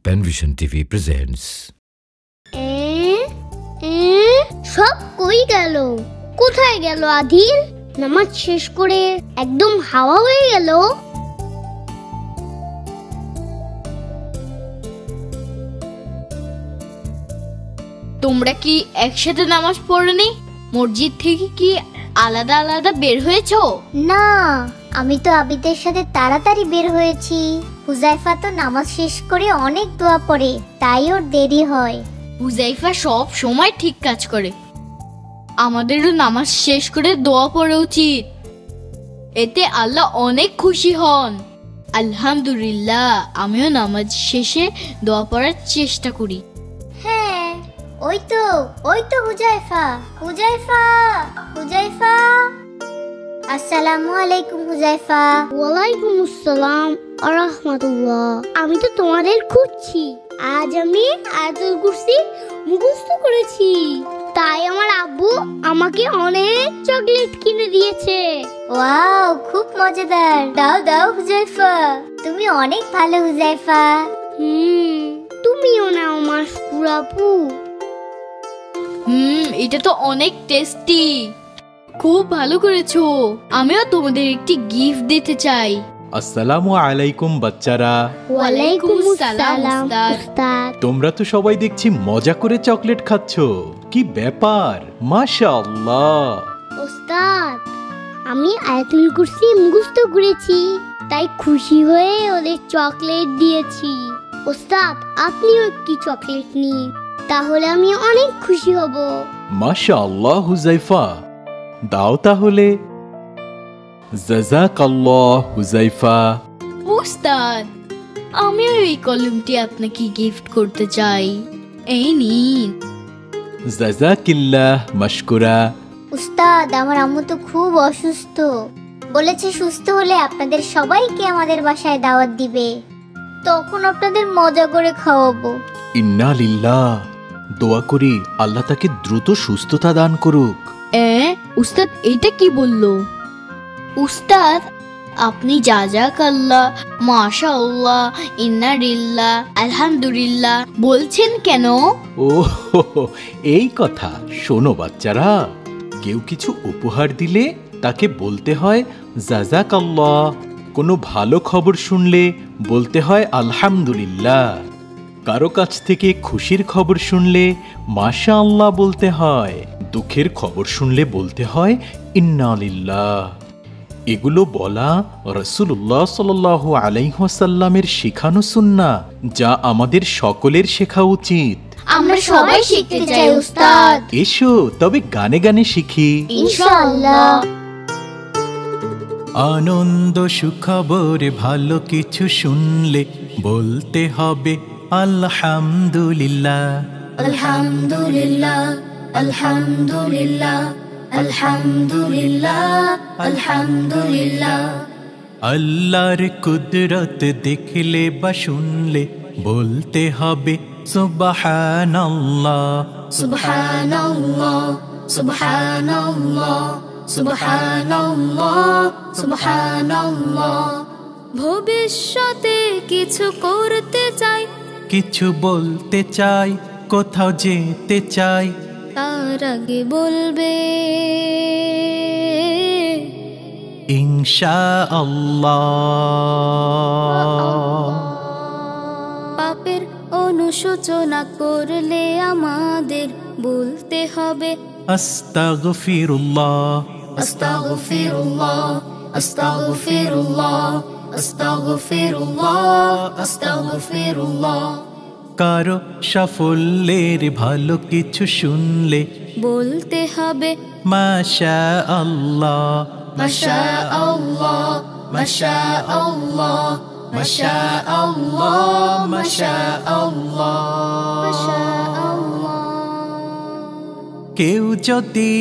Penvision TV presents. সব কই গেল? কোথায় গেল আদিল? নামাজ শেষ করে একদম হাওয়া হয়ে গেল। তোমরা কি একসাথে নামাজ পড়নি? মসজিদ থেকে কি আলাদা আলাদা বের হয়েছো? না, আমি তো আবিদের সাথে তাড়াতাড়ি বের হয়েছি। হুজাইফা তো নামাজ শেষ করে অনেক দোয়া পড়ে, তাই ওর দেরি হয়। হুজাইফা সব সময় ঠিক কাজ করে। আমাদেরও নামাজ শেষ করে দোয়া পড়া উচিত, এতে আল্লাহ অনেক খুশি হন। আলহামদুলিল্লাহ, আমিও নামাজ শেষে দোয়া পড়ার চেষ্টা করি। হ্যাঁ, ওই তো হুজাইফা। আসসালামু আলাইকুম হুজাইফা। ওয়ালাইকুম আসসালাম ওয়া রাহমাতুল্লাহ। আমি তো তোমাদের খুঁজছি। আজ আমি আয়াতুল কুরসি মুখস্থ করেছি, তাই আমার আব্বু আমাকে অনেক চকলেট কিনে দিয়েছে। ওয়াও, খুব মজাদার। দাও হুজাইফা, তুমি অনেক ভালো হুজাইফা। তুমিও নাও মাশকুর আপু। এটা তো অনেক টেস্টি, খুব ভালো করেছো। আমিও তোমাদের একটি গিফট দিতে চাই। আসসালামু আলাইকুম বাচ্চারা। ওয়ালাইকুম আসসালাম উস্তাদ। তোমরা তো সবাই দেখছি মজা করে চকলেট খাচ্ছ, কি ব্যাপার? মাশাআল্লাহ। উস্তাদ, আমি আয়াতুল কুরসি মুখস্থ করেছি, তাই খুশি হয়ে ওদের চকলেট দিয়েছি। উস্তাদ, আপনিও একটি চকলেট নিন, তাহলে আমি অনেক খুশি হব। মাশাআল্লাহ হুজাইফা, দাও তাহলে। জাযাকাল্লাহ হুজাইফা। উস্তাদ, আমিও এই কলমটি আপনাকে গিফট করতে চাই। এই নিন। জাযাকিল্লাহ মাশকুরা। উস্তাদ, আমার আম্মু তো খুব অসুস্থ, বলেছে সুস্থ হলে আপনাদের সবাইকে আমাদের বাসায় দাওয়াত দিবে, তখন আপনাদের মজা করে খাওয়াবো। ইন্না লিল্লাহ, দোয়া করি আল্লাহ তাকে দ্রুত সুস্থতা দান করুক। উস্তাদ এটা কি বললো? উস্তাদ, আপনি জাযাকাল্লাহ, মাশাআল্লাহ, ইন্না লিল্লাহ, আলহামদুলিল্লাহ বলছেন কেন? ও এই কথা। শোনো বাচ্চারা, কেউ কিছু উপহার দিলে তাকে বলতে হয় জাযাকাল্লাহ। কোনো ভালো খবর শুনলে বলতে হয় আলহামদুলিল্লাহ। কারো কাছ থেকে খুশির খবর শুনলে মাশাআল্লাহ বলতে হয়। দুঃখের খবর শুনলে বলতে হয় ইন্না লিল্লাহ। এগুলো বলা রাসূলুল্লাহ সাল্লাল্লাহু আলাইহি ওয়াসাল্লামের শেখানো সুন্নাহ, যা আমাদের সকলের শেখা উচিত। আমরা সবাই শিখতে চাই উস্তাদ। এসো তবে গানে গানে শিখি ইনশাআল্লাহ। আনন্দ সুখবর ভালো কিছু শুনলে বলতে হবে আলহামদুলিল্লাহ। আলহামদুলিল্লাহ, আলহামদুলিল্লাহ, আলহামদুলিল্লাহ, আলহামদুলিল্লাহ। আল্লাহর কুদরত দেখলে বা শুনলে বলতে হবে সুবহানাল্লাহ। সুবহানাল্লাহ, সুবহানাল্লাহ, সুবহানাল্লাহ, সুবহানাল্লাহ। ভবিষ্যতে কিছু করতে চাই, কিছু বলতে চাই, কোথাও যেতে চাই, তার আগে বলবে ইনশাআল্লাহ। পাপের অনুশোচনা করলে আমাদের বলতে হবে আস্তাগফিরুল্লাহ। আস্তাগফিরুল্লাহ, আস্তাগফিরুল্লাহ, আস্তাগফিরুল্লাহ, আস্তাগফিরুল্লাহ। কারো সাফল্যের ভালো কিছু শুনলে বলতে হবে মাশাআল্লাহ। মাশাআল্লাহ, মাশাআল্লাহ, মাশাআল্লাহ, মাশাআল্লাহ। কেউ যদি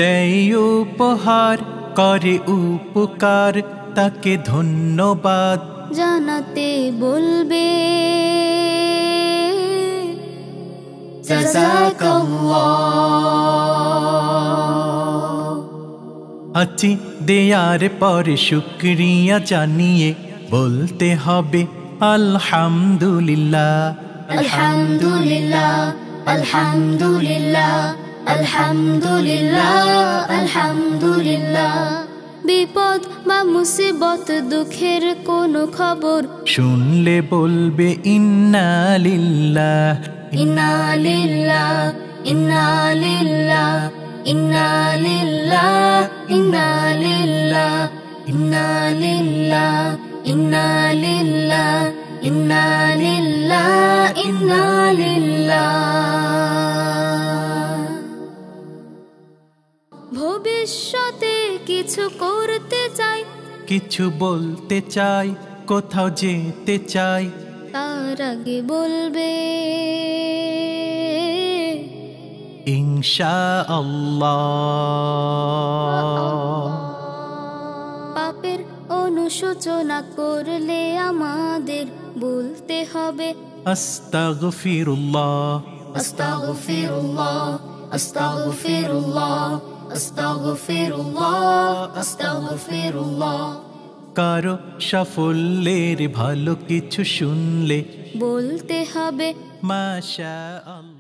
দেয় উপহার, করে উপকার, তাকে ধন্যবাদ জানাতে বলবে জাযাকাল্লাহ। আছি দেয়ার পরে শুকরিয়া জানিয়ে বলতে হবে আলহামদুলিল্লাহ, আলহামদুলিল্লাহ, আলহামদুলিল্লাহ, আলহামদুলিল্লাহ, আলহামদুলিল্লাহ। বিপদ বা মুসিবত দুঃখের কোনো খবর শুনলে বলবে ইন্না লিল্লাহ, ইন্না লিল্লাহ, ইন্না লিল্লাহ, ইন্না লিল্লাহ, ইন্না লিল্লাহ, ইন্না লিল্লাহ, ইন্না লিল্লাহ, ইন্না লিল্লাহ, ইন্না লিল্লাহ। ভবিষ্যতে কিছু করতে চাই, কিছু বলতে চাই, কোথাও যেতে চাই, তার আগে বলবে ইনশাআল্লাহ। পাপের অনুশোচনা করলে আমাদের বলতে হবে আস্তাগফিরুল্লাহ, আস্তাগফিরুল্লাহ, আস্তাগফিরুল্লাহ, আস্তাগফিরুল্লাহ, আস্তাগফিরুল্লাহ। কারো সাফল্যের ভালো কিছু শুনলে বলতে হবে মাশাআল্লাহ।